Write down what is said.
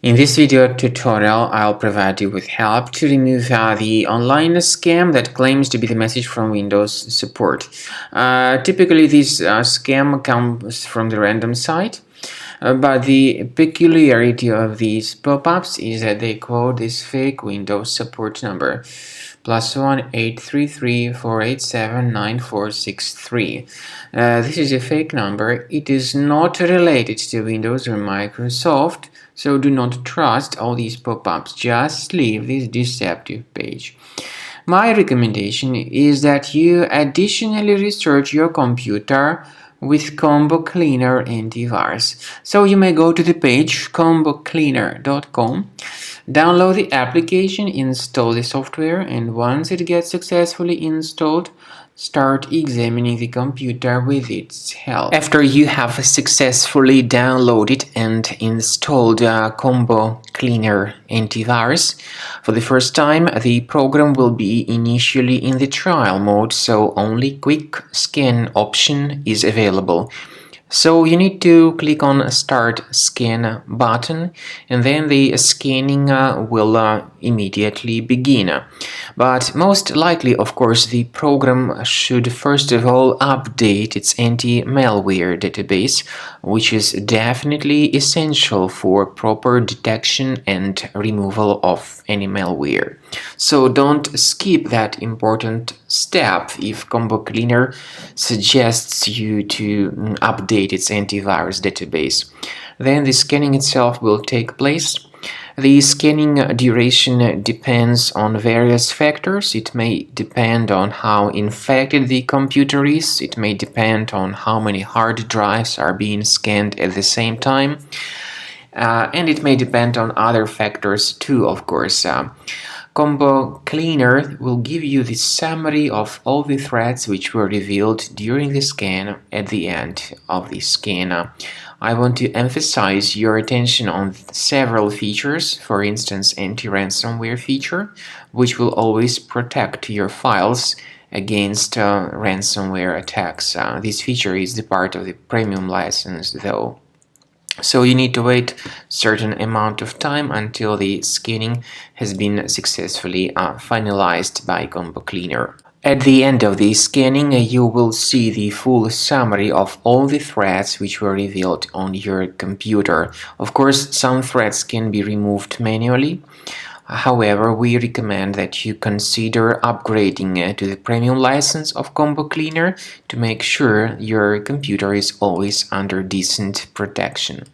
In this video tutorial, I'll provide you with help to remove the online scam that claims to be the message from Windows support. Typically, this scam comes from the random site, but the peculiarity of these pop-ups is that they quote this fake Windows support number. +1 833 487 9463. This is a fake number. It is not related to Windows or Microsoft, so do not trust all these pop-ups. Just leave this deceptive page. My recommendation is that you additionally research your computer with Combo Cleaner antivirus. So you may go to the page combocleaner.com, download the application, install the software, and once it gets successfully installed, start examining the computer with its help. After you have successfully downloaded and installed Combo Cleaner antivirus, for the first time, the program will be initially in the trial mode, so only quick scan option is available. So you need to click on Start Scan button, and then the scanning will immediately begin. But most likely, of course, the program should first of all update its anti-malware database, which is definitely essential for proper detection and removal of any malware. So don't skip that important step if Combo Cleaner suggests you to update its antivirus database. Then the scanning itself will take place. The scanning duration depends on various factors. It may depend on how infected the computer is. It may depend on how many hard drives are being scanned at the same time. And it may depend on other factors too, of course. Combo Cleaner will give you the summary of all the threats which were revealed during the scan at the end of the scan. I want to emphasize your attention on several features, for instance, anti-ransomware feature, which will always protect your files against ransomware attacks. This feature is the part of the premium license, though. So you need to wait a certain amount of time until the scanning has been successfully finalized by Combo Cleaner. At the end of the scanning, you will see the full summary of all the threats which were revealed on your computer. Of course, some threats can be removed manually. However, we recommend that you consider upgrading to the premium license of Combo Cleaner to make sure your computer is always under decent protection.